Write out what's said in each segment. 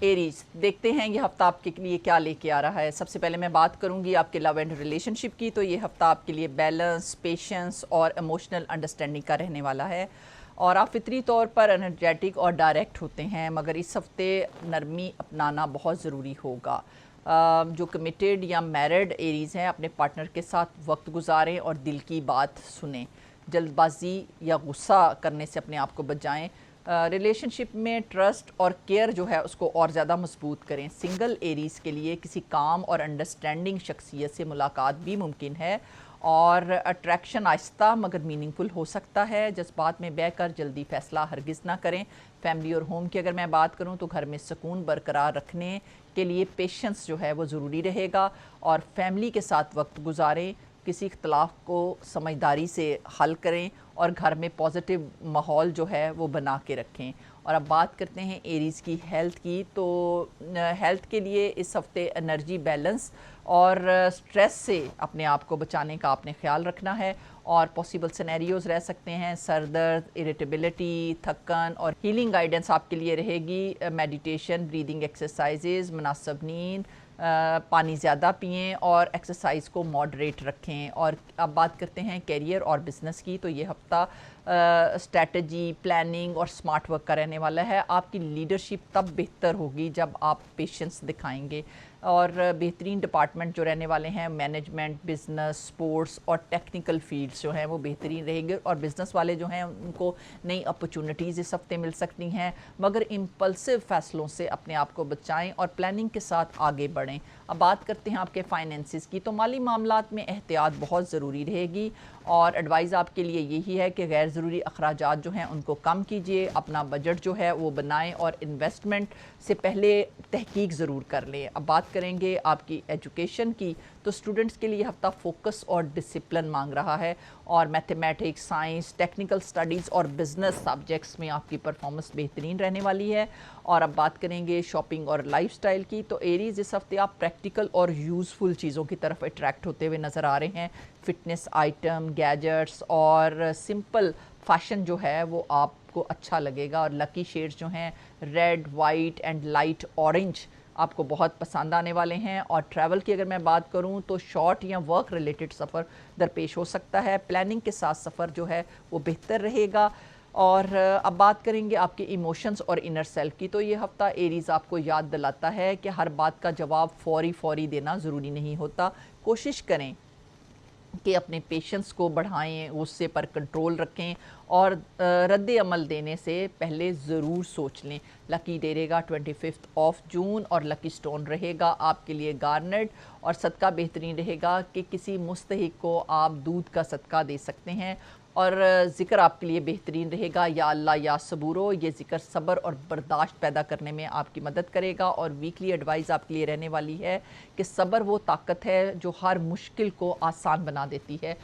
Arrays, دیکھتے ہیں یہ ہفتہ آپ کے لیے کیا لے کے آ رہا ہے۔ سب سے پہلے میں بات کروں گی آپ کے لو اینڈ ریلیشن شپ کی، تو یہ ہفتہ آپ کے لیے بیلنس، پیشنس اور ایموشنل انڈرسٹینڈنگ کا رہنے والا ہے، اور آپ فطری طور پر انرجیٹک اور ڈائریکٹ ہوتے ہیں، مگر اس ہفتے نرمی اپنانا بہت ضروری ہوگا۔ جو کمیٹیڈ یا میرڈ ایریز ہیں اپنے پارٹنر کے ساتھ وقت گزاریں اور دل کی بات سنیں، جلد بازی یا غصہ کرنے سے اپنے آپ کو بچائیں۔ ریلیشن شپ میں ٹرسٹ اور کیئر جو ہے اس کو اور زیادہ مضبوط کریں۔ سنگل ایریز کے لیے کسی کام اور انڈرسٹینڈنگ شخصیت سے ملاقات بھی ممکن ہے، اور اٹریکشن آہستہ مگر میننگ فل ہو سکتا ہے۔ جذبات میں بہہ کر جلدی فیصلہ ہرگز نہ کریں۔ فیملی اور ہوم کی اگر میں بات کروں تو گھر میں سکون برقرار رکھنے کے لیے پیشنس جو ہے وہ ضروری رہے گا، اور فیملی کے ساتھ وقت گزاریں، کسی اختلاف کو سمجھداری سے حل کریں اور گھر میں پازیٹیو ماحول جو ہے وہ بنا کے رکھیں۔ اور اب بات کرتے ہیں ایریز کی ہیلتھ کی، تو ہیلتھ کے لیے اس ہفتے انرجی بیلنس اور سٹریس سے اپنے آپ کو بچانے کا آپ نے خیال رکھنا ہے، اور پاسبل سینیریوز رہ سکتے ہیں سر درد، اریٹیبلٹی، تھکن، اور ہیلنگ گائیڈنس آپ کے لیے رہے گی۔ میڈیٹیشن، بریدنگ ایکسرسائزز، مناسب نیند، پانی زیادہ پئیں اور ایکسرسائز کو ماڈریٹ رکھیں۔ اور اب بات کرتے ہیں کیریئر اور بزنس کی، تو یہ ہفتہ اسٹریٹجی، پلاننگ اور سمارٹ ورک کا رہنے والا ہے۔ آپ کی لیڈرشپ تب بہتر ہوگی جب آپ پیشنس دکھائیں گے، اور بہترین ڈپارٹمنٹ جو رہنے والے ہیں مینجمنٹ، بزنس، سپورٹس اور ٹیکنیکل فیلڈز جو ہیں وہ بہترین رہیں گے، اور بزنس والے جو ہیں ان کو نئی اپرچونٹیز اس ہفتے مل سکتی ہیں، مگر امپلسو فیصلوں سے اپنے آپ کو بچائیں اور پلاننگ کے ساتھ آگے بڑھیں۔ اب بات کرتے ہیں آپ کے فائنینسز کی، تو مالی معاملات میں احتیاط بہت ضروری رہے گی، اور ایڈوائز آپ کے لیے یہی ہے کہ غیر ضروری اخراجات جو ہیں ان کو کم کیجیے، اپنا بجٹ جو ہے وہ بنائیں، اور انویسٹمنٹ سے پہلے تحقیق ضرور کر لیں۔ اب بات کریں گے آپ کی ایجوکیشن کی، تو اسٹوڈنٹس کے لیے ہفتہ فوکس اور ڈسپلن مانگ رہا ہے، اور میتھمیٹکس، سائنس، ٹیکنیکل سٹڈیز اور بزنس سبجیکٹس میں آپ کی پرفارمنس بہترین رہنے والی ہے۔ اور اب بات کریں گے شاپنگ اور لائف سٹائل کی، تو ایریز اس ہفتے آپ پریکٹیکل اور یوزفل چیزوں کی طرف اٹریکٹ ہوتے ہوئے نظر آ رہے ہیں۔ فٹنس آئٹم، گیجٹس اور سمپل فیشن جو ہے وہ آپ کو اچھا لگے گا، اور لکی شیڈز جو ہیں red, white and light orange آپ کو بہت پسند آنے والے ہیں۔ اور ٹریول کی اگر میں بات کروں تو شارٹ یا ورک ریلیٹڈ سفر درپیش ہو سکتا ہے، پلاننگ کے ساتھ سفر جو ہے وہ بہتر رہے گا۔ اور اب بات کریں گے آپ کے ایموشنز اور انر سیلف کی، تو یہ ہفتہ ایریز آپ کو یاد دلاتا ہے کہ ہر بات کا جواب فوری دینا ضروری نہیں ہوتا۔ کوشش کریں کہ اپنے پیشنس کو بڑھائیں، غصے پر کنٹرول رکھیں، اور رد عمل دینے سے پہلے ضرور سوچ لیں۔ لکی ڈے رہے گا 25 جون، اور لکی سٹون رہے گا آپ کے لیے گارنٹ، اور صدقہ بہترین رہے گا کہ کسی مستحق کو آپ دودھ کا صدقہ دے سکتے ہیں۔ اور ذکر آپ کے لیے بہترین رہے گا یا اللہ یا صبورو، یہ ذکر صبر اور برداشت پیدا کرنے میں آپ کی مدد کرے گا۔ اور ویکلی ایڈوائز آپ کے لیے رہنے والی ہے کہ صبر وہ طاقت ہے جو ہر مشکل کو آسان بنا دیتی ہے۔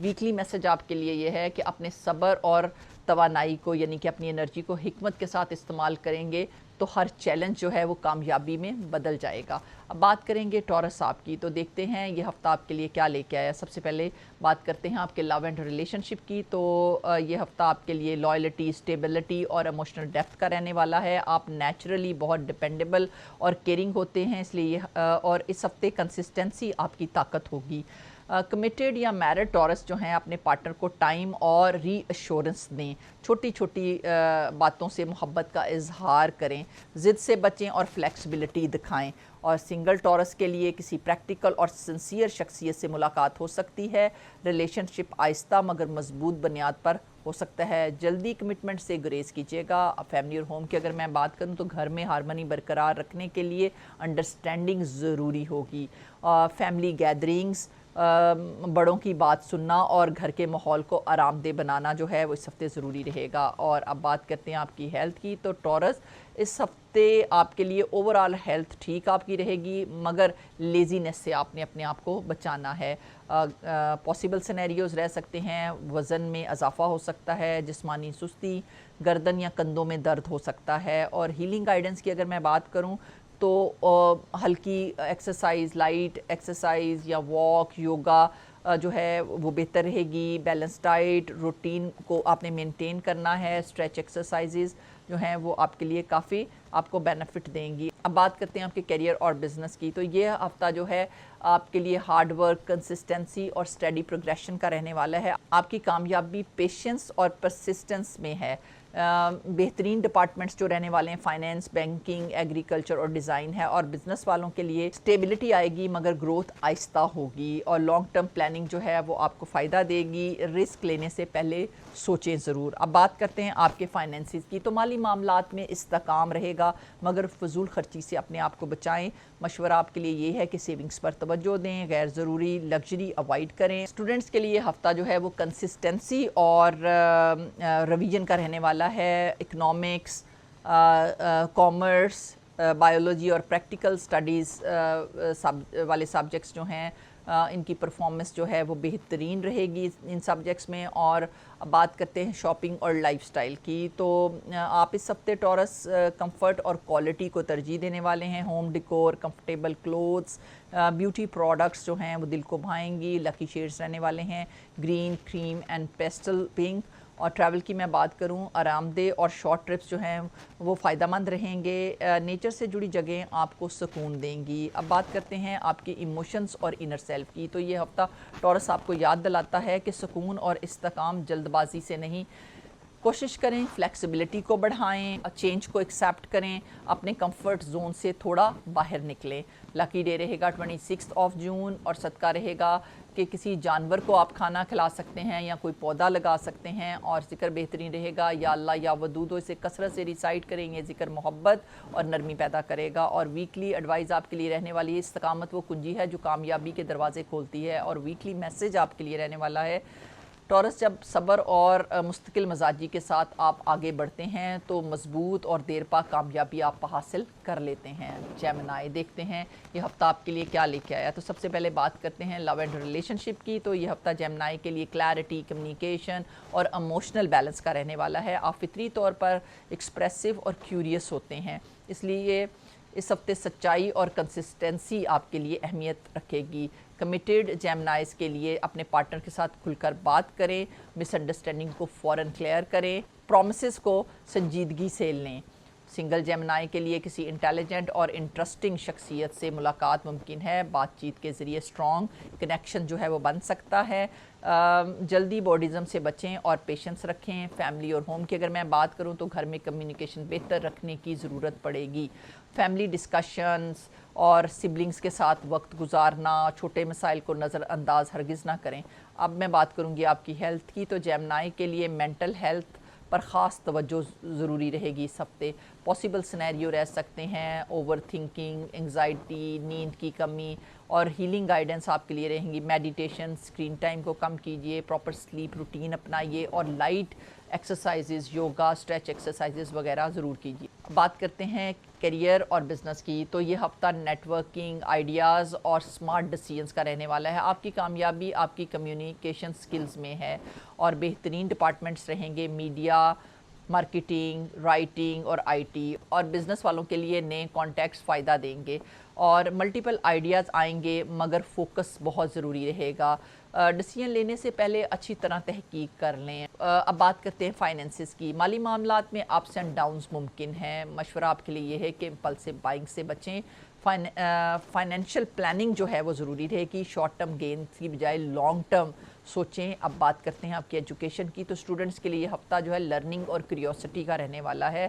ویکلی میسج آپ کے لیے یہ ہے کہ اپنے صبر اور توانائی کو، یعنی کہ اپنی انرجی کو حکمت کے ساتھ استعمال کریں گے تو ہر چیلنج جو ہے وہ کامیابی میں بدل جائے گا۔ اب بات کریں گے ٹورس آپ کی، تو دیکھتے ہیں یہ ہفتہ آپ کے لیے کیا لے کے آیا۔ سب سے پہلے بات کرتے ہیں آپ کے لو اینڈ ریلیشن شپ کی، تو یہ ہفتہ آپ کے لیے لائلٹی، اسٹیبلٹی اور ایموشنل ڈیپتھ کا رہنے والا ہے۔ آپ نیچرلی بہت ڈپینڈیبل اور کیئرنگ ہوتے ہیں، اس لیے اور اس ہفتے کنسسٹنسی آپ کی طاقت ہوگی۔ کمیٹیڈ یا میرڈ ٹورس جو ہیں اپنے پارٹنر کو ٹائم اور ری ایشورنس دیں، چھوٹی چھوٹی باتوں سے محبت کا اظہار کریں، ضد سے بچیں اور فلیکسیبلٹی دکھائیں۔ اور سنگل ٹورس کے لیے کسی پریکٹیکل اور سنسیئر شخصیت سے ملاقات ہو سکتی ہے۔ ریلیشن شپ آہستہ مگر مضبوط بنیاد پر ہو سکتا ہے، جلدی کمٹمنٹ سے گریز کیجیے گا۔ فیملی اور ہوم کی اگر میں بات کروں تو گھر میں ہارمنی برقرار رکھنے کے لیے انڈرسٹینڈنگ ضروری ہوگی۔ فیملی گیدرنگز، بڑوں کی بات سننا اور گھر کے ماحول کو آرام دہ بنانا جو ہے وہ اس ہفتے ضروری رہے گا۔ اور اب بات کرتے ہیں آپ کی ہیلتھ کی، تو ٹورس اس ہفتے آپ کے لیے اوور آل ہیلتھ ٹھیک آپ کی رہے گی، مگر لیزینس سے آپ نے اپنے آپ کو بچانا ہے۔ پاسبل سینیریوز رہ سکتے ہیں، وزن میں اضافہ ہو سکتا ہے، جسمانی سستی، گردن یا کندھوں میں درد ہو سکتا ہے۔ اور ہیلنگ گائیڈنس کی اگر میں بات کروں تو ہلکی ایکسرسائز، لائٹ ایکسرسائز یا واک، یوگا جو ہے وہ بہتر رہے گی۔ بیلنس ڈائٹ روٹین کو آپ نے مینٹین کرنا ہے، اسٹریچ ایکسرسائزز جو ہیں وہ آپ کے لیے کافی آپ کو بینیفٹ دیں گی۔ اب بات کرتے ہیں آپ کے کیریئر اور بزنس کی، تو یہ ہفتہ جو ہے آپ کے لیے ہارڈ ورک، کنسسٹنسی اور اسٹڈی پروگریشن کا رہنے والا ہے۔ آپ کی کامیابی پیشنس اور پرسسٹنس میں ہے۔ بہترین ڈپارٹمنٹس جو رہنے والے ہیں فائنینس، بینکنگ، ایگریکلچر اور ڈیزائن ہے، اور بزنس والوں کے لیے اسٹیبلٹی آئے گی مگر گروتھ آہستہ ہوگی، اور لانگ ٹرم پلاننگ جو ہے وہ آپ کو فائدہ دے گی۔ رسک لینے سے پہلے سوچیں ضرور۔ اب بات کرتے ہیں آپ کے فائنینسز کی، تو مالی معاملات میں استحکام رہے گا مگر فضول خرچی سے اپنے آپ کو بچائیں۔ مشورہ آپ کے لیے یہ ہے کہ سیونگز پر توجہ دیں، غیر ضروری لگژری اوائڈ کریں۔ اسٹوڈنٹس کے لیے ہفتہ جو ہے وہ کنسسٹنسی اور ریویژن کا رہنے والا ہے۔ اکنامکس، کامرس، بایولوجی اور پریکٹیکل سٹڈیز والے سبجیکٹس جو ہیں ان کی پرفارمنس جو ہے وہ بہترین رہے گی ان سبجیکٹس میں۔ اور بات کرتے ہیں شاپنگ اور لائف سٹائل کی، تو آپ اس ہفتے ٹورس کمفرٹ اور کوالٹی کو ترجیح دینے والے ہیں۔ Home decor, comfortable clothes, beauty products جو ہیں وہ دل کو بھائیں گی۔ لکی شیڈز رہنے والے ہیں green, cream and pastel pink. اور ٹریول کی میں بات کروں، آرام دہ اور شارٹ ٹرپس جو ہیں وہ فائدہ مند رہیں گے۔ نیچر سے جڑی جگہیں آپ کو سکون دیں گی۔ اب بات کرتے ہیں آپ کے ایموشنز اور انر سیلف کی، تو یہ ہفتہ ٹورس آپ کو یاد دلاتا ہے کہ سکون اور استحکام جلد بازی سے نہیں، کوشش کریں فلیکسیبلٹی کو بڑھائیں، چینج کو ایکسیپٹ کریں، اپنے کمفرٹ زون سے تھوڑا باہر نکلیں۔ لکی ڈے رہے گا 26 جون، اور صدقہ رہے گا کہ کسی جانور کو آپ کھانا کھلا سکتے ہیں یا کوئی پودا لگا سکتے ہیں۔ اور ذکر بہترین رہے گا یا اللہ یا ودودو، اسے کثرت سے ریسائٹ کریں گے، ذکر محبت اور نرمی پیدا کرے گا۔ اور ویکلی ایڈوائز آپ کے لیے رہنے والی ہے استقامت وہ کنجی ہے جو کامیابی کے دروازے کھولتی ہے۔ اور ویکلی میسیج آپ کے لیے رہنے والا ہے ٹورس، جب صبر اور مستقل مزاجی کے ساتھ آپ آگے بڑھتے ہیں تو مضبوط اور دیر پا کامیابی آپ حاصل کر لیتے ہیں۔ جیمنائی، دیکھتے ہیں یہ ہفتہ آپ کے لیے کیا لے کے آیا۔ تو سب سے پہلے بات کرتے ہیں لو اینڈ ریلیشن شپ کی، تو یہ ہفتہ جیمنائی کے لیے کلیئرٹی، کمیونیکیشن اور ایموشنل بیلنس کا رہنے والا ہے۔ آپ فطری طور پر ایکسپریسو اور کیوریس ہوتے ہیں، اس لیے اس ہفتے سچائی اور کنسسٹنسی آپ کے لیے اہمیت رکھے گی۔ کمیٹیڈ جیمنائز کے لیے اپنے پارٹنر کے ساتھ کھل کر بات کریں، مس انڈرسٹینڈنگ کو فوراً کلیئر کریں، پرومسز کو سنجیدگی سے لیں۔ سنگل جیمنائی کے لیے کسی انٹیلیجنٹ اور انٹرسٹنگ شخصیت سے ملاقات ممکن ہے، بات چیت کے ذریعے اسٹرانگ کنیکشن جو ہے وہ بن سکتا ہے۔ جلدی بورڈزم سے بچیں اور پیشنس رکھیں۔ فیملی اور ہوم کی اگر میں بات کروں تو گھر میں کمیونیکیشن بہتر رکھنے کی ضرورت پڑے گی۔ فیملی ڈسکشنز اور سبلنگز کے ساتھ وقت گزارنا، چھوٹے مسائل کو نظر انداز ہرگز نہ کریں۔ اب میں بات کروں گی آپ کی ہیلتھ کی، تو جیمنائی کے لیے مینٹل ہیلتھ پر خاص توجہ ضروری رہے گی اس ہفتے۔ پاسبل سینیریو رہ سکتے ہیں اوور تھنکنگ، انگزائٹی، نیند کی کمی، اور ہیلنگ گائیڈنس آپ کے لیے رہیں گی۔ میڈیٹیشن، اسکرین ٹائم کو کم کیجیے، پراپر سلیپ روٹین اپنائیے، اور light exercises, yoga, stretch exercises وغیرہ ضرور کیجیے۔ بات کرتے ہیں کیریئر اور بزنس کی، تو یہ ہفتہ نیٹ ورکنگ، آئیڈیاز اور سمارٹ ڈیسیژنز کا رہنے والا ہے۔ آپ کی کامیابی آپ کی کمیونیکیشن سکلز میں ہے، اور بہترین ڈپارٹمنٹس رہیں گے میڈیا، مارکیٹنگ، رائٹنگ اور آئی ٹی، اور بزنس والوں کے لیے نئے کانٹیکٹس فائدہ دیں گے، اور ملٹیپل آئیڈیاز آئیں گے مگر فوکس بہت ضروری رہے گا۔ ڈیسیژن لینے سے پہلے اچھی طرح تحقیق کر لیں۔ اب بات کرتے ہیں فائنینسز کی۔ مالی معاملات میں اپس اینڈ ڈاؤنز ممکن ہیں، مشورہ آپ کے لیے یہ ہے کہ امپلسو بائنگ سے بچیں۔ فائنینشیل پلاننگ جو ہے وہ ضروری رہے گی، شارٹ ٹرم گینز کی بجائے لانگ ٹرم سوچیں۔ اب بات کرتے ہیں آپ کی ایجوکیشن کی، تو اسٹوڈنٹس کے لیے یہ ہفتہ جو ہے لرننگ اور کیوریوسٹی کا رہنے والا ہے۔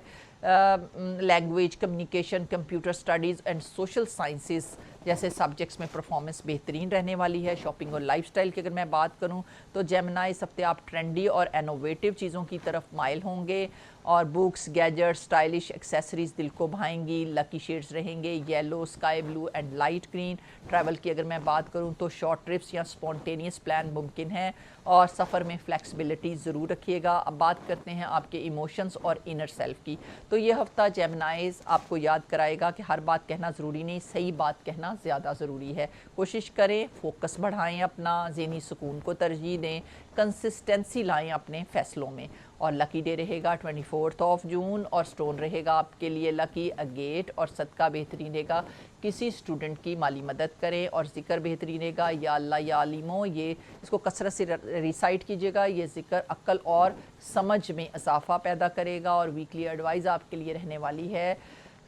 Language, communication, computer studies and social sciences جیسے سبجیکٹس میں پرفارمنس بہترین رہنے والی ہے۔ شاپنگ اور لائف سٹائل کی اگر میں بات کروں تو جیمنائی اس ہفتے آپ ٹرینڈی اور انوویٹو چیزوں کی طرف مائل ہوں گے، اور بکس، گیجٹس، اسٹائلش ایکسیسریز دل کو بھائیں گی۔ لکی شیڈز رہیں گے yellow, sky blue and light green. Travel کی اگر میں بات کروں تو شارٹ ٹرپس یا اسپونٹینیس پلان ممکن ہے، اور سفر میں فلیکسیبلٹی ضرور رکھیے گا۔ اب بات کرتے ہیں آپ کے ایموشنز اور انر سیلف کی، تو یہ ہفتہ جیمنائز آپ کو یاد کرائے گا کہ ہر بات کہنا ضروری نہیں، صحیح بات کہنا زیادہ ضروری ہے۔ کوشش کریں فوکس بڑھائیں، اپنا ذہنی سکون کو ترجیح دیں، کنسسٹنسی لائیں اپنے فیصلوں میں۔ اور لکی ڈے رہے گا 24 جون، اور سٹون رہے گا آپ کے لیے لکی اگیٹ، اور صدقہ بہترین رہے گا کسی اسٹوڈنٹ کی مالی مدد کریں، اور ذکر بہترین رہے گا یا اللہ یا علیمو، یہ اس کو کثرت سے ریسائٹ کیجیے گا، یہ ذکر عقل اور سمجھ میں اضافہ پیدا کرے گا۔ اور ویکلی ایڈوائز آپ کے لیے رہنے والی ہے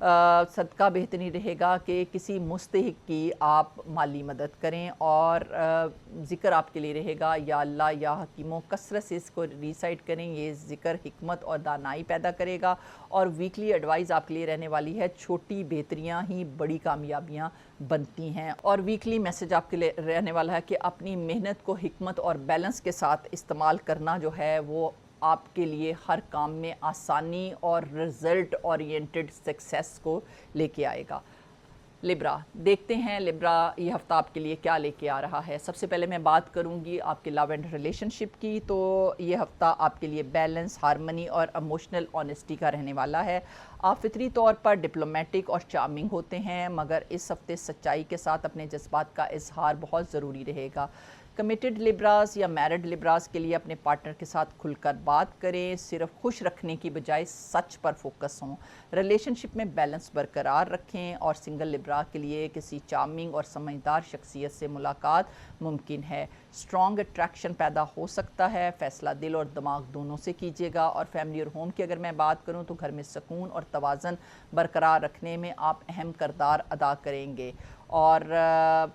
صدقہ بہترین رہے گا کہ کسی مستحق کی آپ مالی مدد کریں، اور ذکر آپ کے لیے رہے گا یا اللہ یا حکیموں، کثرت سے اس کو ریسائٹ کریں، یہ ذکر حکمت اور دانائی پیدا کرے گا۔ اور ویکلی ایڈوائز آپ کے لیے رہنے والی ہے، چھوٹی بہتریاں ہی بڑی کامیابیاں بنتی ہیں۔ اور ویکلی میسج آپ کے لیے رہنے والا ہے کہ اپنی محنت کو حکمت اور بیلنس کے ساتھ استعمال کرنا جو ہے وہ آپ کے لیے ہر کام میں آسانی اور رزلٹ اورینٹڈ سکسیس کو لے کے آئے گا۔ لبرا، دیکھتے ہیں لبرا یہ ہفتہ آپ کے لیے کیا لے کے آ رہا ہے۔ سب سے پہلے میں بات کروں گی آپ کے لو اینڈ ریلیشن شپ کی، تو یہ ہفتہ آپ کے لیے بیلنس، ہارمنی اور ایموشنل آنیسٹی کا رہنے والا ہے۔ آپ فطری طور پر ڈپلومیٹک اور چارمنگ ہوتے ہیں، مگر اس ہفتے سچائی کے ساتھ اپنے جذبات کا اظہار بہت ضروری رہے گا۔ کمیٹڈ لبراز یا میرڈ لبراز کے لیے اپنے پارٹنر کے ساتھ کھل کر بات کریں، صرف خوش رکھنے کی بجائے سچ پر فوکس ہوں، ریلیشن شپ میں بیلنس برقرار رکھیں۔ اور سنگل لبرا کے لیے کسی چارمنگ اور سمجھدار شخصیت سے ملاقات ممکن ہے، اسٹرانگ اٹریکشن پیدا ہو سکتا ہے، فیصلہ دل اور دماغ دونوں سے کیجیے گا۔ اور فیملی اور ہوم کی اگر میں بات کروں تو گھر میں سکون اور توازن برقرار رکھنے میں آپ اہم کردار ادا کریں گے، اور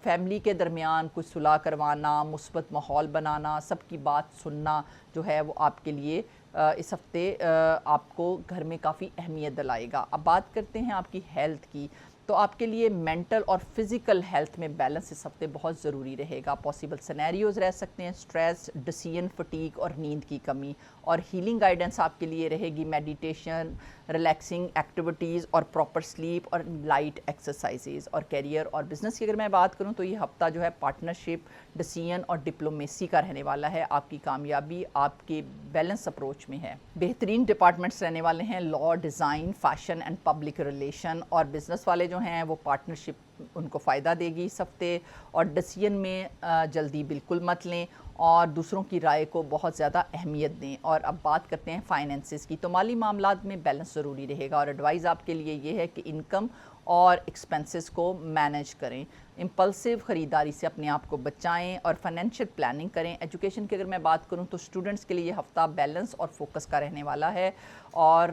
فیملی کے درمیان کچھ صلح کروانا، مثبت ماحول بنانا، سب کی بات سننا جو ہے وہ آپ کے لیے اس ہفتے آپ کو گھر میں کافی اہمیت دلائے گا۔ اب بات کرتے ہیں آپ کی ہیلتھ کی، تو آپ کے لیے مینٹل اور فزیکل ہیلتھ میں بیلنس اس ہفتے بہت ضروری رہے گا۔ پاسبل سینیریوز رہ سکتے ہیں سٹریس، ڈیسیژن فٹیگ اور نیند کی کمی، اور ہیلنگ گائیڈنس آپ کے لیے رہے گی میڈیٹیشن، ریلیکسنگ ایکٹیویٹیز اور پراپر سلیپ اور لائٹ ایکسرسائزز۔ اور کیریئر اور بزنس کی اگر میں بات کروں تو یہ ہفتہ جو ہے پارٹنرشپ، ڈیسیژن اور ڈپلومیسی کا رہنے والا ہے۔ آپ کی کامیابی آپ کے بیلنس اپروچ میں ہے۔ بہترین ڈپارٹمنٹس رہنے والے ہیں law, design, fashion and public relation, اور بزنس والے جو ہیں وہ پارٹنرشپ ان کو فائدہ دے گی اس ہفتے۔ اور ڈیسیژن میں جلدی بالکل مت لیں، اور دوسروں کی رائے کو بہت زیادہ اہمیت دیں۔ اور اب بات کرتے ہیں فائنینسز کی، تو مالی معاملات میں بیلنس ضروری رہے گا، اور ایڈوائز آپ کے لیے یہ ہے کہ انکم اور ایکسپنسز کو مینیج کریں، امپلسیو خریداری سے اپنے آپ کو بچائیں، اور فائنینشیل پلاننگ کریں۔ ایجوکیشن کی اگر میں بات کروں تو اسٹوڈنٹس کے لیے یہ ہفتہ بیلنس اور فوکس کا رہنے والا ہے، اور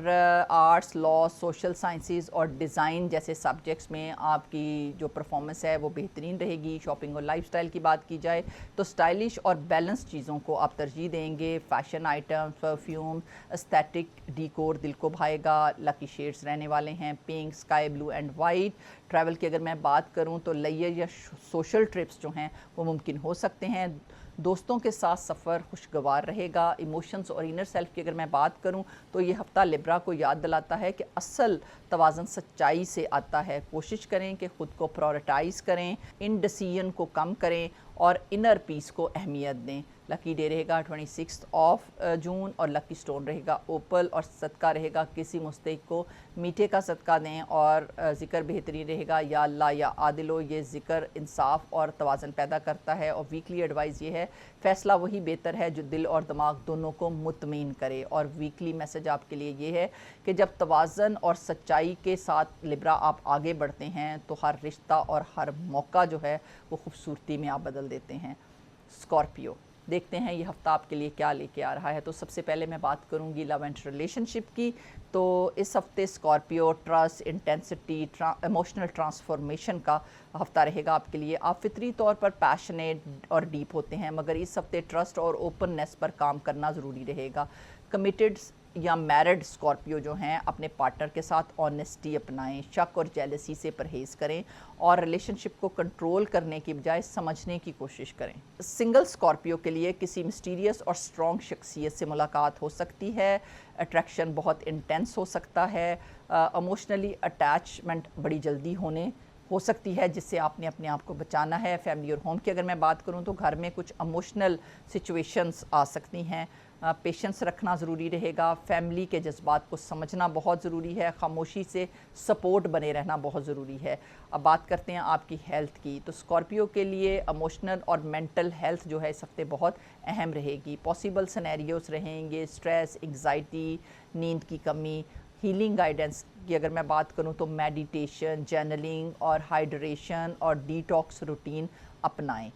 آرٹس، لاء، سوشل سائنسز اور ڈیزائن جیسے سبجیکٹس میں آپ کی جو پرفارمنس ہے وہ بہترین رہے گی۔ شاپنگ اور لائف سٹائل کی بات کی جائے تو اسٹائلش اور بیلنس چیزوں کو آپ ترجیح دیں گے، fashion item, perfume, static decor دل کو بھائے گا۔ لکی شیڈز رہنے والے ہیں pink, sky blue and white. Travel کی اگر میں بات کروں تو لیجر یا سوشل ٹرپس جو ہیں وہ ممکن ہو سکتے ہیں، دوستوں کے ساتھ سفر خوشگوار رہے گا۔ ایموشنز اور انر سیلف کی اگر میں بات کروں تو یہ ہفتہ لبرا کو یاد دلاتا ہے کہ اصل توازن سچائی سے آتا ہے۔ کوشش کریں کہ خود کو پرائورٹائز کریں، ان ڈیسیژن کو کم کریں اور انر پیس کو اہمیت دیں۔ لکی ڈے رہے گا 26 جون، اور لکی سٹون رہے گا اوپل، اور صدقہ رہے گا کسی مستحق کو میٹھے کا صدقہ دیں، اور ذکر بہترین رہے گا یا اللہ یا عادلو، یہ ذکر انصاف اور توازن پیدا کرتا ہے۔ اور ویکلی ایڈوائز یہ ہے، فیصلہ وہی بہتر ہے جو دل اور دماغ دونوں کو مطمئن کرے۔ اور ویکلی میسج آپ کے لیے یہ ہے کہ جب توازن اور سچائی کے ساتھ لبرا آپ آگے بڑھتے ہیں تو ہر رشتہ اور ہر موقع جو ہے وہ خوبصورتی میں آپ بدل دیتے ہیں۔ اسکارپیو، دیکھتے ہیں یہ ہفتہ آپ کے لیے کیا لے کے آ رہا ہے۔ تو سب سے پہلے میں بات کروں گی لو اینڈ ریلیشن شپ کی، تو اس ہفتے Scorpio trust, intensity, emotional transformation کا ہفتہ رہے گا آپ کے لیے۔ آپ فطری طور پر پیشنیٹ اور ڈیپ ہوتے ہیں، مگر اس ہفتے ٹرسٹ اور اوپننیس پر کام کرنا ضروری رہے گا۔ کمیٹڈ یا میرڈ اسکارپیو جو ہیں اپنے پارٹنر کے ساتھ آنیسٹی اپنائیں، شک اور جیلسی سے پرہیز کریں، اور ریلیشن شپ کو کنٹرول کرنے کی بجائے سمجھنے کی کوشش کریں۔ سنگل اسکارپیو کے لیے کسی مسٹیریس اور اسٹرانگ شخصیت سے ملاقات ہو سکتی ہے، اٹریکشن بہت انٹینس ہو سکتا ہے، ایموشنلی اٹیچمنٹ بڑی جلدی ہو سکتی ہے جس سے آپ نے اپنے آپ کو بچانا ہے۔ فیملی اور ہوم کی اگر میں بات کروں تو گھر میں کچھ ایموشنل سچویشنز آ سکتی ہیں، پیشنس رکھنا ضروری رہے گا، فیملی کے جذبات کو سمجھنا بہت ضروری ہے، خاموشی سے سپورٹ بنے رہنا بہت ضروری ہے۔ اب بات کرتے ہیں آپ کی ہیلتھ کی، تو اسکارپیو کے لیے ایموشنل اور مینٹل ہیلتھ جو ہے اس ہفتے بہت اہم رہے گی۔ پاسبل سینیریوز رہیں گے اسٹریس، انگزائٹی، نیند کی کمی۔ ہیلنگ گائیڈنس کی اگر میں بات کروں تو میڈیٹیشن، جرنلنگ اور ہائیڈریشن اور ڈیٹاکس روٹین اپنائیں۔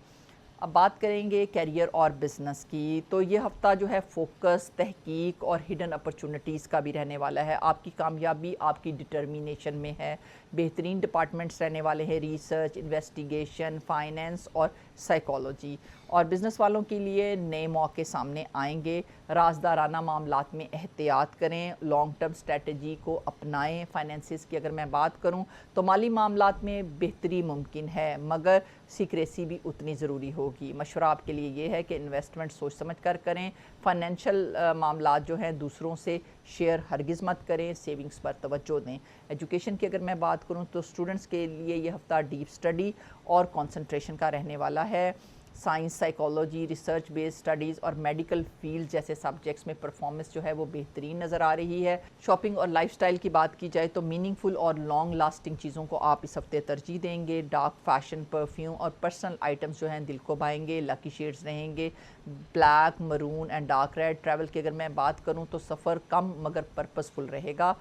اب بات کریں گے کیریئر اور بزنس کی، تو یہ ہفتہ جو ہے فوکس، تحقیق اور ہڈن اپرچونٹیز کا بھی رہنے والا ہے۔ آپ کی کامیابی آپ کی ڈٹرمینیشن میں ہے۔ بہترین ڈپارٹمنٹس رہنے والے ہیں، ریسرچ، انویسٹیگیشن، فائنینس اور سائیکالوجی۔ اور بزنس والوں کے لیے نئے موقع سامنے آئیں گے۔ رازدارانہ معاملات میں احتیاط کریں، لانگ ٹرم اسٹریٹجی کو اپنائیں۔ فائنینسز کی اگر میں بات کروں تو مالی معاملات میں بہتری ممکن ہے، مگر سیکریسی بھی اتنی ضروری ہوگی۔ مشورہ آپ کے لیے یہ ہے کہ انویسٹمنٹ سوچ سمجھ کر کریں۔ فائنینشیل معاملات جو ہیں دوسروں سے شیئر ہرگز مت کریں، سیونگز پر توجہ دیں۔ ایجوکیشن کی اگر میں بات کروں تو اسٹوڈنٹس کے لیے یہ ہفتہ ڈیپ اسٹڈی اور کنسنٹریشن کا رہنے والا ہے۔ سائنس، سائیکالوجی، ریسرچ بیس اسٹڈیز اور میڈیکل فیلڈ جیسے سبجیکٹس میں پرفارمنس جو ہے وہ بہترین نظر آ رہی ہے۔ شاپنگ اور لائف سٹائل کی بات کی جائے تو میننگ فل اور لانگ لاسٹنگ چیزوں کو آپ اس ہفتے ترجیح دیں گے۔ ڈارک فیشن، پرفیوم اور پرسنل آئٹمز جو ہیں دل کو بھائیں گے۔ لکی شیڈز رہیں گے black, maroon and dark red. Travel کی اگر میں بات کروں تو سفر کم مگر پرپسفل رہے گا،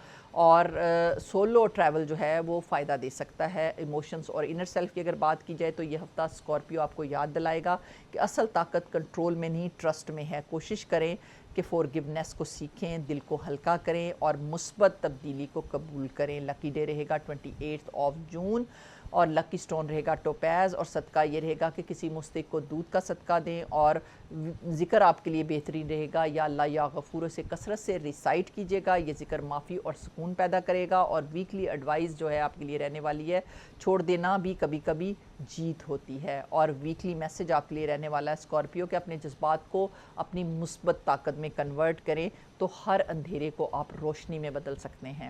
اور سولو ٹریول جو ہے وہ فائدہ دے سکتا ہے۔ ایموشنز اور انر سیلف کی اگر بات کی جائے تو یہ ہفتہ اسکارپیو آپ کو یاد دلائے گا کہ اصل طاقت کنٹرول میں نہیں، ٹرسٹ میں ہے۔ کوشش کریں کہ فورگیونیس کو سیکھیں، دل کو ہلکا کریں اور مثبت تبدیلی کو قبول کریں۔ لکی ڈے رہے گا 28 جون اور لکی سٹون رہے گا ٹوپیز، اور صدقہ یہ رہے گا کہ کسی مستحق کو دودھ کا صدقہ دیں، اور ذکر آپ کے لیے بہترین رہے گا یا اللہ یا غفور سے کثرت سے ریسائٹ کیجیے گا۔ یہ ذکر معافی اور سکون پیدا کرے گا۔ اور ویکلی ایڈوائز جو ہے آپ کے لیے رہنے والی ہے، چھوڑ دینا بھی کبھی کبھی جیت ہوتی ہے۔ اور ویکلی میسج آپ کے لیے رہنے والا ہے اسکارپیو کہ اپنے جذبات کو اپنی مثبت طاقت میں کنورٹ کریں تو ہر اندھیرے کو آپ روشنی میں بدل سکتے ہیں۔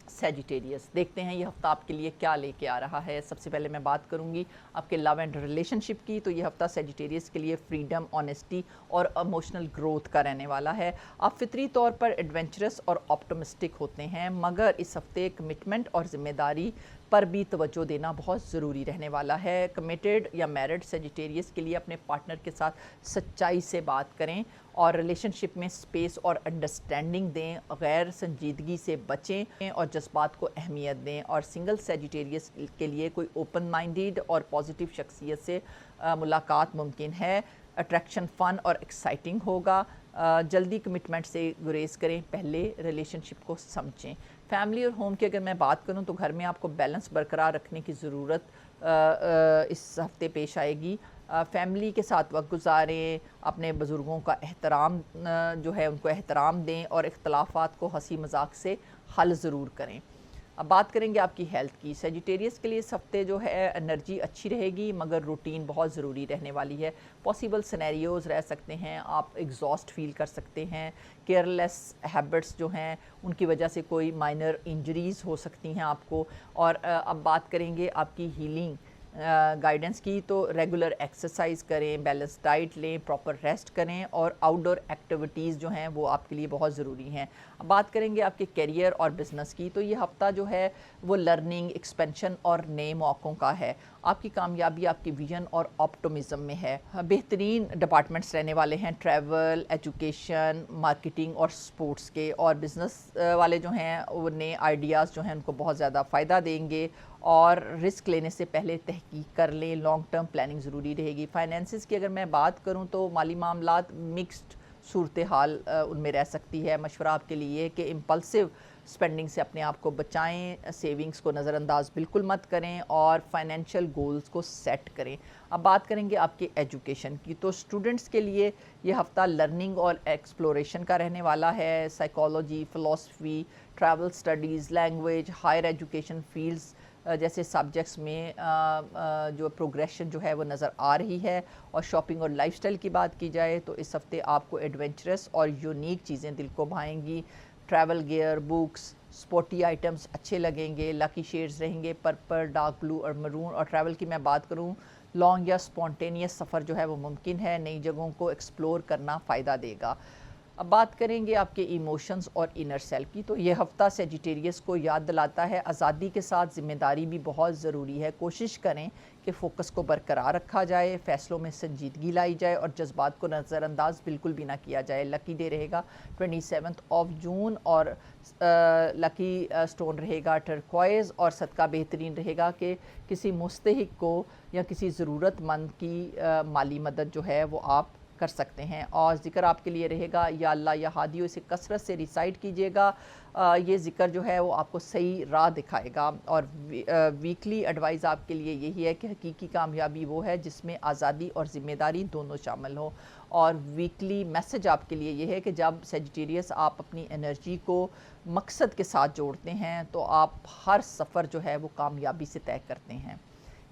سیجیٹیریس، دیکھتے ہیں یہ ہفتہ آپ کے لیے کیا لے کے آ رہا ہے۔ سب سے پہلے میں بات کروں گی آپ کے لو اینڈ ریلیشن شپ کی، تو یہ ہفتہ سیجیٹیریس کے لیے فریڈم، آنیسٹی اور ایموشنل گروتھ کا رہنے والا ہے۔ آپ فطری طور پر ایڈونچرس اور آپٹمسٹک ہوتے ہیں، مگر اس ہفتے کمٹمنٹ اور ذمہ داری پر بھی توجہ دینا بہت ضروری رہنے والا ہے۔ کمیٹڈ یا میرڈ سیجیٹیریس کے لیے اپنے پارٹنر کے ساتھ سچائی سے بات کریں اور ریلیشن شپ میں سپیس اور انڈرسٹینڈنگ دیں، غیر سنجیدگی سے بچیں اور جذبات کو اہمیت دیں۔ اور سنگل سیجیٹیریس کے لیے کوئی اوپن مائنڈیڈ اور پازیٹیو شخصیت سے ملاقات ممکن ہے۔ اٹریکشن فن اور ایکسائٹنگ ہوگا۔ جلدی کمٹمنٹ سے گریز کریں، پہلے ریلیشن شپ کو سمجھیں۔ فیملی اور ہوم کی اگر میں بات کروں تو گھر میں آپ کو بیلنس برقرار رکھنے کی ضرورت اس ہفتے پیش آئے گی۔ فیملی کے ساتھ وقت گزاریں، اپنے بزرگوں کا احترام جو ہے ان کو احترام دیں اور اختلافات کو ہنسی مذاق سے حل ضرور کریں۔ اب بات کریں گے آپ کی ہیلتھ کی۔ سیجیٹیریس کے لیے اس ہفتے جو ہے انرجی اچھی رہے گی، مگر روٹین بہت ضروری رہنے والی ہے۔ پاسبل سینیریوز رہ سکتے ہیں، آپ ایگزاسٹ فیل کر سکتے ہیں۔ کیئرلیس ہیبٹس جو ہیں ان کی وجہ سے کوئی مائنر انجریز ہو سکتی ہیں آپ کو۔ اور اب بات کریں گے آپ کی ہیلنگ گائیڈنس کی، تو ریگولر ایکسرسائز کریں، بیلنس ڈائٹ لیں، پراپر ریسٹ کریں اور آؤٹ ڈور ایکٹیویٹیز جو ہیں وہ آپ کے لیے بہت ضروری ہیں۔ اب بات کریں گے آپ کے کیریئر اور بزنس کی، تو یہ ہفتہ جو ہے وہ لرننگ، ایکسپینشن اور نئے موقعوں کا ہے۔ آپ کی کامیابی آپ کی ویژن اور آپٹمزم میں ہے۔ بہترین ڈپارٹمنٹس رہنے والے ہیں ٹریول، ایجوکیشن، مارکیٹنگ اور سپورٹس کے، اور بزنس والے جو ہیں وہ نئے آئیڈیاز جو ہیں ان کو بہت زیادہ فائدہ دیں گے۔ اور رسک لینے سے پہلے تحقیق کر لیں، لانگ ٹرم پلاننگ ضروری رہے گی۔ فائنینسز کی اگر میں بات کروں تو مالی معاملات مکسڈ صورتحال ان میں رہ سکتی ہے۔ مشورہ آپ کے لیے کہ امپلسو سپینڈنگ سے اپنے آپ کو بچائیں، سیونگز کو نظر انداز بالکل مت کریں اور فائنینشیل گولز کو سیٹ کریں۔ اب بات کریں گے آپ کی ایجوکیشن کی، تو اسٹوڈنٹس کے لیے یہ ہفتہ لرننگ اور ایکسپلوریشن کا رہنے والا ہے۔ سائیکالوجی، فلسفی، travel studies, language, higher education fields جیسے سبجیکٹس میں جو پروگریشن جو ہے وہ نظر آ رہی ہے۔ اور شاپنگ اور لائف سٹائل کی بات کی جائے تو اس ہفتے آپ کو ایڈونچرس اور یونیک چیزیں دل کو بھائیں گی۔ Travel gear, books, sporty items اچھے لگیں گے۔ لکی شیڈز رہیں گے پرپل، ڈارک بلو اور مرون۔ اور ٹریول کی میں بات کروں، لانگ یا سپونٹینیس سفر جو ہے وہ ممکن ہے، نئی جگہوں کو ایکسپلور کرنا فائدہ دے گا۔ اب بات کریں گے آپ کے ایموشنز اور انر سیلف کی. تو یہ ہفتہ سیجیٹیریس کو یاد دلاتا ہے آزادی کے ساتھ ذمہ داری بھی بہت ضروری ہے. کوشش کریں کہ فوکس کو برقرار رکھا جائے, فیصلوں میں سنجیدگی لائی جائے اور جذبات کو نظر انداز بالکل بھی نہ کیا جائے. لکی ڈے رہے گا 27 جون اور لکی سٹون رہے گا ٹرکوائز, اور صدقہ بہترین رہے گا کہ کسی مستحق کو یا کسی ضرورت مند کی مالی مدد جو ہے وہ آپ کر سکتے ہیں. اور ذکر آپ کے لیے رہے گا یا اللہ یا ہادیو, اسے کثرت سے ریسائٹ کیجیے گا. یہ ذکر جو ہے وہ آپ کو صحیح راہ دکھائے گا. اور ویکلی ایڈوائز آپ کے لیے یہی ہے کہ حقیقی کامیابی وہ ہے جس میں آزادی اور ذمہ داری دونوں شامل ہوں. اور ویکلی میسج آپ کے لیے یہ ہے کہ جب سیجیٹیریس آپ اپنی انرجی کو مقصد کے ساتھ جوڑتے ہیں تو آپ ہر سفر جو ہے وہ کامیابی سے طے کرتے ہیں.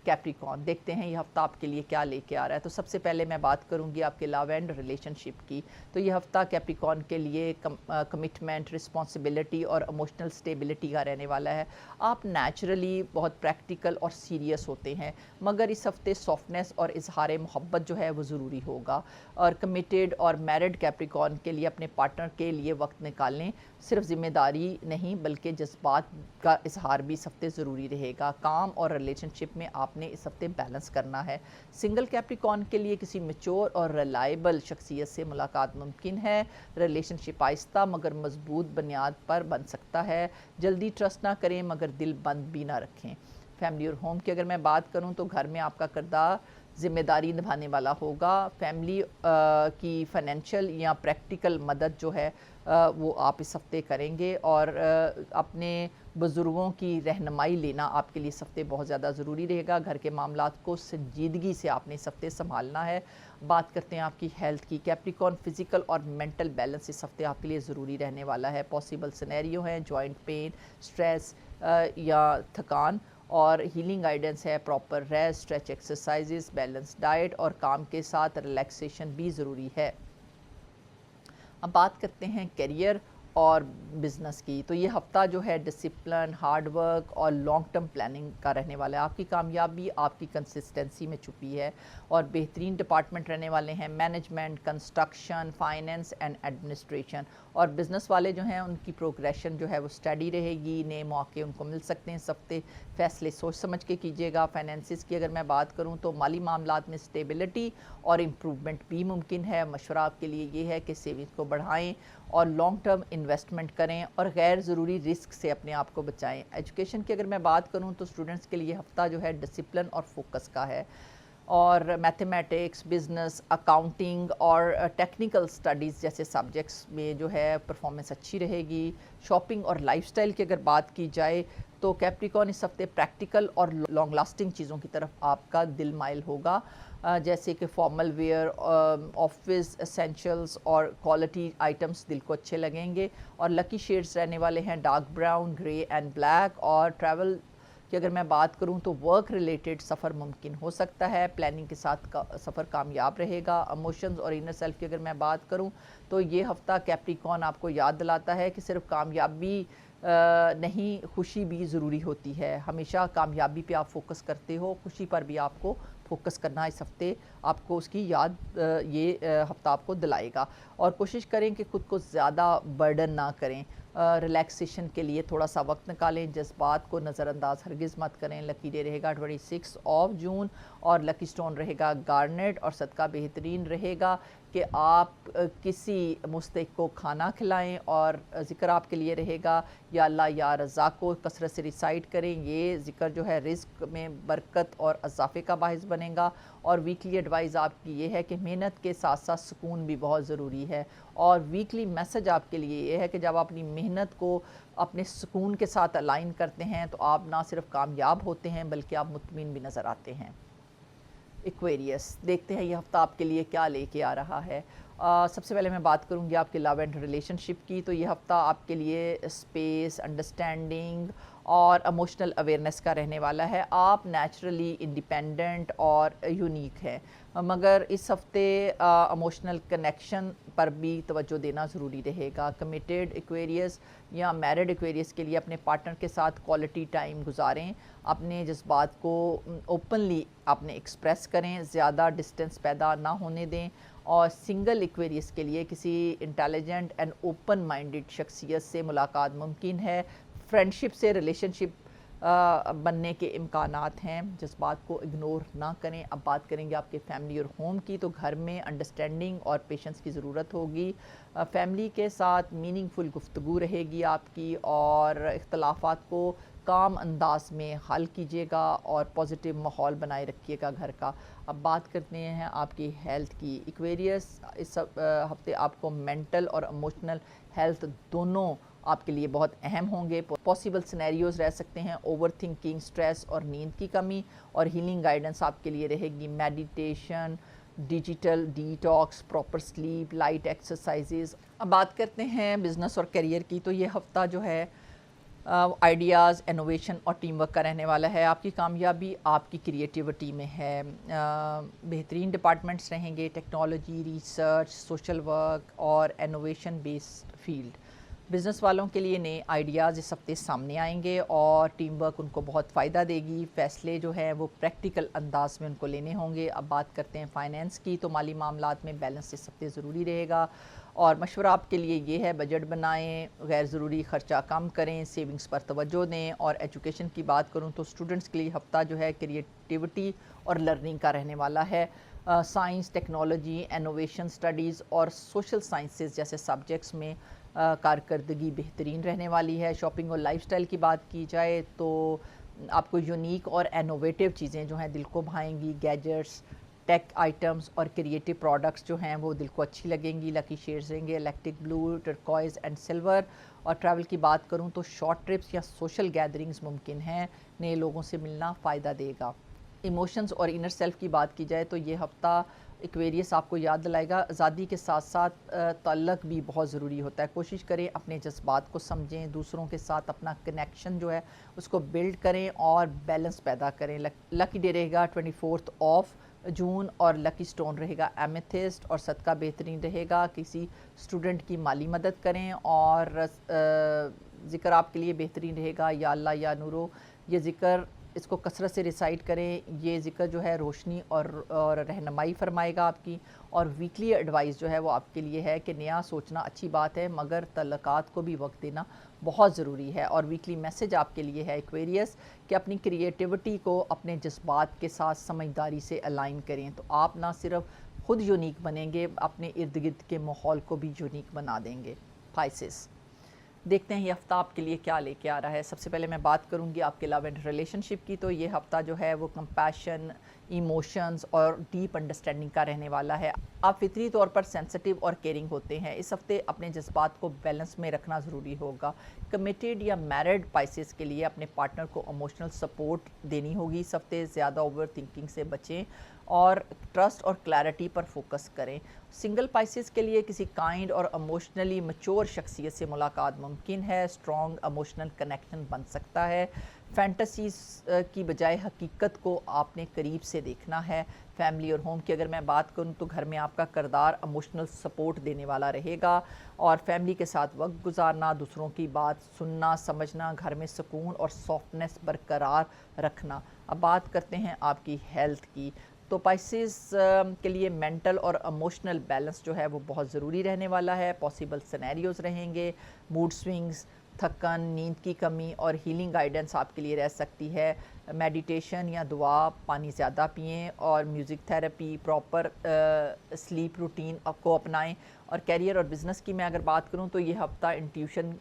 کیپریکون, دیکھتے ہیں یہ ہفتہ آپ کے لیے کیا لے کے آ رہا ہے. تو سب سے پہلے میں بات کروں گی آپ کے لو اینڈ ریلیشن شپ کی. تو یہ ہفتہ کیپریکون کے لیے کمٹمنٹ, رسپانسبلٹی اور ایموشنل سٹیبلٹی کا رہنے والا ہے. آپ نیچرلی بہت پریکٹیکل اور سیریس ہوتے ہیں, مگر اس ہفتے سافٹنس اور اظہار محبت جو ہے وہ ضروری ہوگا. اور کمیٹیڈ اور میرڈ کیپریکون کے لیے اپنے پارٹنر کے لیے وقت نکالیں. صرف ذمہ داری نہیں بلکہ جذبات کا اظہار بھی اس ہفتے ضروری رہے گا. کام اور ریلیشن شپ میں آپ نے اس ہفتے بیلنس کرنا ہے. سنگل کیپریکون کے لیے کسی میچور اور ریلائبل شخصیت سے ملاقات ممکن ہے. ریلیشن شپ آہستہ مگر مضبوط بنیاد پر بن سکتا ہے. جلدی ٹرسٹ نہ کریں مگر دل بند بھی نہ رکھیں. فیملی اور ہوم کی اگر میں بات کروں تو گھر میں آپ کا کردار ذمہ داری نبھانے والا ہوگا. فیملی کی فائنینشیل یا پریکٹیکل مدد جو ہے وہ آپ اس ہفتے کریں گے. اور اپنے بزرگوں کی رہنمائی لینا آپ کے لیے اس ہفتے بہت زیادہ ضروری رہے گا. گھر کے معاملات کو سنجیدگی سے آپ نے اس ہفتے سنبھالنا ہے. بات کرتے ہیں آپ کی ہیلتھ کی. کیپریکون, فزیکل اور مینٹل بیلنس اس ہفتے آپ کے لیے ضروری رہنے والا ہے. پاسبل سینیریو ہیں جوائنٹ پین, سٹریس یا تھکان, اور ہیلنگ گائیڈنس ہے proper rest, stretch exercises, balance diet اور کام کے ساتھ ریلیکسیشن بھی ضروری ہے. اب بات کرتے ہیں کیریئر اور بزنس کی. تو یہ ہفتہ جو ہے ڈسپلن, ہارڈ ورک اور لانگ ٹرم پلاننگ کا رہنے والا ہے. آپ کی کامیابی آپ کی کنسسٹنسی میں چھپی ہے. اور بہترین ڈپارٹمنٹ رہنے والے ہیں management, construction, finance and administration. اور بزنس والے جو ہیں ان کی پروگریشن جو ہے وہ اسٹڈی رہے گی. نئے موقع ان کو مل سکتے ہیں اس ہفتے. فیصلے سوچ سمجھ کے کیجیے گا. فائنینسز کی اگر میں بات کروں تو مالی معاملات میں اسٹیبلٹی اور امپروومنٹ بھی ممکن ہے. مشورہ آپ کے لیے یہ ہے کہ سیونگز کو بڑھائیں اور لانگ ٹرم انویسٹمنٹ کریں اور غیر ضروری رسک سے اپنے آپ کو بچائیں. ایجوکیشن کی اگر میں بات کروں تو اسٹوڈنٹس کے لیے ہفتہ جو ہے ڈسپلن اور فوکس کا ہے. اور میتھمیٹکس, بزنس, اکاؤنٹنگ اور ٹیکنیکل سٹڈیز جیسے سبجیکٹس میں جو ہے پرفارمنس اچھی رہے گی. شاپنگ اور لائف سٹائل کی اگر بات کی جائے تو کیپریکون اس ہفتے پریکٹیکل اور لانگ لاسٹنگ چیزوں کی طرف آپ کا دل مائل ہوگا, جیسے کہ فارمل ویئر, آفس اسینشلز اور کوالٹی آئٹمس دل کو اچھے لگیں گے. اور لکی شیڈز رہنے والے ہیں dark brown, grey and black. اور ٹریول کہ اگر میں بات کروں تو ورک ریلیٹڈ سفر ممکن ہو سکتا ہے. پلاننگ کے ساتھ سفر کامیاب رہے گا. ایموشنز اور انر سیلف کی اگر میں بات کروں تو یہ ہفتہ کیپریکون آپ کو یاد دلاتا ہے کہ صرف کامیابی نہیں, خوشی بھی ضروری ہوتی ہے. ہمیشہ کامیابی پہ آپ فوکس کرتے ہو, خوشی پر بھی آپ کو فوکس کرنا اس ہفتے آپ کو اس کی یاد یہ ہفتہ آپ کو دلائے گا. اور کوشش کریں کہ خود کو زیادہ برڈن نہ کریں. ریلیکسیشن کے لیے تھوڑا سا وقت نکالیں. جذبات کو نظر انداز ہرگز مت کریں. لکی ڈے رہے گا 26 جون اور لکی سٹون رہے گا گارنیٹ. اور صدقہ بہترین رہے گا کہ آپ کسی مستحق کو کھانا کھلائیں. اور ذکر آپ کے لیے رہے گا یا اللہ یا رزاق کو کثرت سے ریسائٹ کریں. یہ ذکر جو ہے رزق میں برکت اور اضافے کا باعث بنے گا. اور ویکلی ایڈوائز آپ کی یہ ہے کہ محنت کے ساتھ ساتھ سکون بھی بہت ضروری ہے. اور ویکلی میسج آپ کے لیے یہ ہے کہ جب آپ اپنی محنت کو اپنے سکون کے ساتھ الائن کرتے ہیں تو آپ نہ صرف کامیاب ہوتے ہیں بلکہ آپ مطمئن بھی نظر آتے ہیں. ایکویریس, دیکھتے ہیں یہ ہفتہ آپ کے لیے کیا لے کے آ رہا ہے. سب سے پہلے میں بات کروں گی آپ کے لو اینڈ ریلیشن شپ کی. تو یہ ہفتہ آپ کے لیے اسپیس, انڈرسٹینڈنگ اور ایموشنل اویئرنیس کا رہنے والا ہے. آپ نیچرلی انڈیپینڈنٹ اور یونیک ہیں، مگر اس ہفتے ایموشنل کنیکشن پر بھی توجہ دینا ضروری رہے گا. کمیٹیڈ ایکویریس یا میرڈ ایکویریس کے لیے اپنے پارٹنر کے ساتھ کوالٹی ٹائم گزاریں، اپنے جذبات کو اوپنلی اپنے ایکسپریس کریں، زیادہ ڈسٹنس پیدا نہ ہونے دیں. اور سنگل ایکویریس کے لیے کسی انٹیلیجنٹ اینڈ اوپن مائنڈڈ شخصیت سے ملاقات ممکن ہے. فرینڈشپ سے ریلیشن شپ بننے کے امکانات ہیں، جذبات کو اگنور نہ کریں. اب بات کریں گے آپ کے فیملی اور ہوم کی، تو گھر میں انڈرسٹینڈنگ اور پیشنس کی ضرورت ہوگی. فیملی کے ساتھ میننگ فل گفتگو رہے گی آپ کی، اور اختلافات کو کام انداز میں حل کیجیے گا اور پازیٹیو ماحول بنائے رکھیے گا گھر کا. اب بات کرتے ہیں آپ کی ہیلتھ کی. ایکویریس اس ہفتے آپ کو مینٹل اور ایموشنل ہیلتھ دونوں آپ کے لیے بہت اہم ہوں گے. پاسبل سینیریوز رہ سکتے ہیں اوور تھنکنگ، سٹریس اور نیند کی کمی. اور ہیلنگ گائیڈنس آپ کے لیے رہے گی meditation, digital detox, proper sleep, light exercises. اب بات کرتے ہیں بزنس اور کیریئر کی. تو یہ ہفتہ جو ہے آئیڈیاز، انوویشن اور ٹیم ورک کا رہنے والا ہے. آپ کی کامیابی آپ کی کریٹیوٹی میں ہے. بہترین ڈپارٹمنٹس رہیں گے: ٹیکنالوجی، ریسرچ، سوشل ورک اور انوویشن بیسڈ فیلڈ. بزنس والوں کے لیے نئے آئیڈیاز اس ہفتے سامنے آئیں گے اور ٹیم ورک ان کو بہت فائدہ دے گی. فیصلے جو ہیں وہ پریکٹیکل انداز میں ان کو لینے ہوں گے. اب بات کرتے ہیں فائنینس کی. تو مالی معاملات میں بیلنس اس ہفتے ضروری رہے گا، اور مشورہ آپ کے لیے یہ ہے: بجٹ بنائیں، غیر ضروری خرچہ کم کریں، سیونگز پر توجہ دیں. اور ایجوکیشن کی بات کروں تو اسٹوڈنٹس کے لیے ہفتہ جو ہے کریٹیوٹی اور لرننگ کا رہنے والا ہے. سائنس، ٹیکنالوجی، انوویشن اسٹڈیز اور سوشل سائنسز جیسے سبجیکٹس میں کارکردگی بہترین رہنے والی ہے. شاپنگ اور لائف سٹائل کی بات کی جائے تو آپ کو یونیک اور انوویٹیو چیزیں جو ہیں دل کو بھائیں گی. گیجٹس، ٹیک آئٹمز اور کریٹیو پروڈکٹس جو ہیں وہ دل کو اچھی لگیں گی. لکی شیئرز رہیں گے الیکٹرک بلو، ٹرکوائز اینڈ سلور. اور ٹریول کی بات کروں تو شارٹ ٹرپس یا سوشل گیدرنگز ممکن ہیں. نئے لوگوں سے ملنا فائدہ دے گا. ایموشنز اور انر سیلف کی بات کی جائے تو یہ ہفتہ ایکویریس آپ کو یاد دلائے گا آزادی کے ساتھ ساتھ تعلق بھی بہت ضروری ہوتا ہے. کوشش کریں اپنے جذبات کو سمجھیں، دوسروں کے ساتھ اپنا کنیکشن جو ہے اس کو بلڈ کریں اور بیلنس پیدا کریں. لکی ڈے رہے گا 24 جون اور لکی سٹون رہے گا ایمیتھسٹ. اور صدقہ بہترین رہے گا کسی اسٹوڈنٹ کی مالی مدد کریں. اور ذکر آپ کے لیے بہترین رہے گا یا اللہ یا نورو. یہ ذکر اس کو کثرت سے ریسائٹ کریں. یہ ذکر جو ہے روشنی اور رہنمائی فرمائے گا آپ کی. اور ویکلی ایڈوائز جو ہے وہ آپ کے لیے ہے کہ نیا سوچنا اچھی بات ہے، مگر تعلقات کو بھی وقت دینا بہت ضروری ہے. اور ویکلی میسج آپ کے لیے ہے ایکویریس کہ اپنی کریٹیوٹی کو اپنے جذبات کے ساتھ سمجھداری سے الائن کریں، تو آپ نہ صرف خود یونیک بنیں گے، اپنے ارد گرد کے ماحول کو بھی یونیک بنا دیں گے. پائسس، دیکھتے ہیں یہ ہفتہ آپ کے لیے کیا لے کے آ رہا ہے. سب سے پہلے میں بات کروں گی آپ کے لو اینڈ ریلیشن شپ کی. تو یہ ہفتہ جو ہے وہ کمپیشن، ایموشنز اور ڈیپ انڈرسٹینڈنگ کا رہنے والا ہے. آپ فطری طور پر سینسٹیو اور کیئرنگ ہوتے ہیں. اس ہفتے اپنے جذبات کو بیلنس میں رکھنا ضروری ہوگا. کمیٹیڈ یا میرڈ پائسس کے لیے اپنے پارٹنر کو ایموشنل سپورٹ دینی ہوگی. اس ہفتے زیادہ اوور تھنکنگ سے بچیں اور ٹرسٹ اور کلیئرٹی پر فوکس کریں. سنگل پائسس کے لیے کسی کائنڈ اور ایموشنلی میچور شخصیت سے ملاقات ممکن ہے. اسٹرانگ ایموشنل کنیکشن بن سکتا ہے. فینٹسیز کی بجائے حقیقت کو آپ نے قریب سے دیکھنا ہے. فیملی اور ہوم کی اگر میں بات کروں تو گھر میں آپ کا کردار ایموشنل سپورٹ دینے والا رہے گا. اور فیملی کے ساتھ وقت گزارنا، دوسروں کی بات سننا سمجھنا، گھر میں سکون اور سافٹنس برقرار رکھنا. اب بات کرتے ہیں آپ کی ہیلتھ کی. تو پائسز کے لیے مینٹل اور ایموشنل بیلنس جو ہے وہ بہت ضروری رہنے والا ہے. پاسبل سینیریوز رہیں گے: موڈ سوئنگز، تھکن، نیند کی کمی. اور ہیلنگ گائیڈنس آپ کے لیے رہ سکتی ہے میڈیٹیشن یا دعا، پانی زیادہ پئیں اور music therapy. Proper sleep routine آپ کو اپنائیں. اور کیریئر اور بزنس کی میں اگر بات کروں تو یہ ہفتہ انٹیوشن،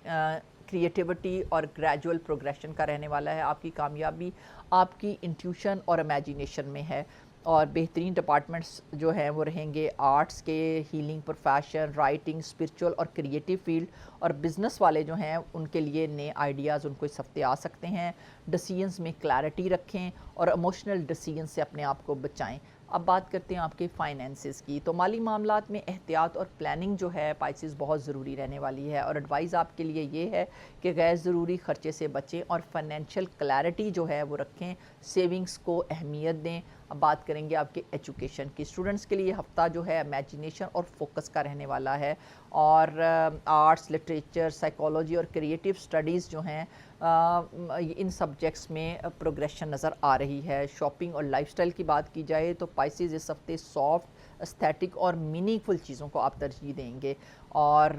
کریٹیوٹی اور گریجول پروگریشن کا رہنے والا ہے. آپ کی کامیابی آپ کی انٹیوشن اور امیجینیشن میں ہے. اور بہترین ڈپارٹمنٹس جو ہیں وہ رہیں گے آرٹس کے، ہیلنگ پروفیشن، رائٹنگ، اسپرچول اور کریٹیو فیلڈ. اور بزنس والے جو ہیں ان کے لیے نئے آئیڈیاز ان کو اس ہفتے آ سکتے ہیں. ڈیسیژنز میں کلیئرٹی رکھیں اور ایموشنل ڈیسیژن سے اپنے آپ کو بچائیں. اب بات کرتے ہیں آپ کے فائنینسز کی. تو مالی معاملات میں احتیاط اور پلاننگ جو ہے پائسز بہت ضروری رہنے والی ہے, اور ایڈوائز آپ کے لیے یہ ہے کہ غیر ضروری خرچے سے بچیں اور فائنینشیل کلیئرٹی جو ہے وہ رکھیں, سیونگز کو اہمیت دیں. اب بات کریں گے آپ کے ایجوکیشن کی. اسٹوڈنٹس کے لیے یہ ہفتہ جو ہے امیجینیشن اور فوکس کا رہنے والا ہے, اور آرٹس, لٹریچر, سائیکالوجی اور کریٹیو اسٹڈیز جو ہیں ان سبجیکٹس میں پروگریشن نظر آ رہی ہے. شاپنگ اور لائف سٹائل کی بات کی جائے تو پائسز اس ہفتے سافٹ, استھیٹک اور میننگ فل چیزوں کو آپ ترجیح دیں گے, اور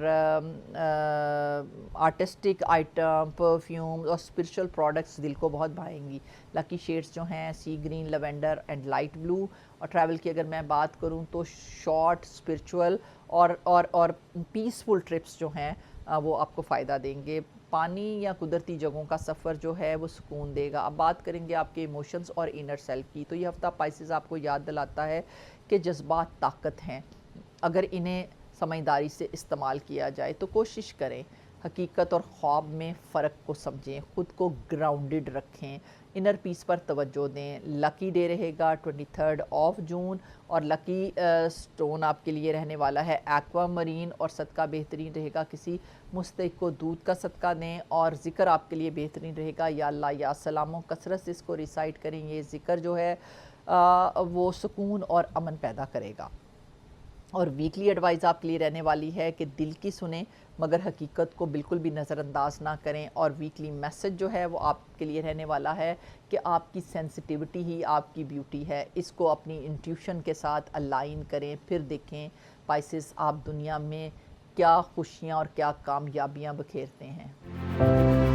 آرٹسٹک آئٹم, پرفیوم اور اسپرچل پروڈکٹس دل کو بہت بھائیں گی. لکی شیڈز جو ہیں sea green, lavender and light blue. اور ٹریول کی اگر میں بات کروں تو شارٹ, اسپرچول اور پیسفل ٹرپس جو ہیں وہ آپ کو فائدہ دیں گے. پانی یا قدرتی جگہوں کا سفر جو ہے وہ سکون دے گا. اب بات کریں گے آپ کے ایموشنز اور انر سیلف کی. تو یہ ہفتہ پائسز آپ کو یاد دلاتا ہے کہ جذبات طاقت ہیں, اگر انہیں سمجھداری سے استعمال کیا جائے تو کوشش کریں حقیقت اور خواب میں فرق کو سمجھیں, خود کو گراؤنڈڈ رکھیں, انر پیس پر توجہ دیں. لکی ڈے رہے گا 23 جون, اور لکی سٹون آپ کے لیے رہنے والا ہے ایکوا مرین, اور صدقہ بہترین رہے گا کسی مستحق کو دودھ کا صدقہ دیں. اور ذکر آپ کے لیے بہترین رہے گا یا اللہ یا سلاموں, کثرت سے اس کو ریسائٹ کریں. یہ ذکر جو ہے وہ سکون اور امن پیدا کرے گا. اور ویکلی ایڈوائز آپ کے لیے رہنے والی ہے کہ دل کی سنیں مگر حقیقت کو بالکل بھی نظر انداز نہ کریں. اور ویکلی میسج جو ہے وہ آپ کے لیے رہنے والا ہے کہ آپ کی سینسٹیوٹی ہی آپ کی بیوٹی ہے, اس کو اپنی انٹیوشن کے ساتھ الائن کریں, پھر دیکھیں پائسز آپ دنیا میں کیا خوشیاں اور کیا کامیابیاں بکھیرتے ہیں.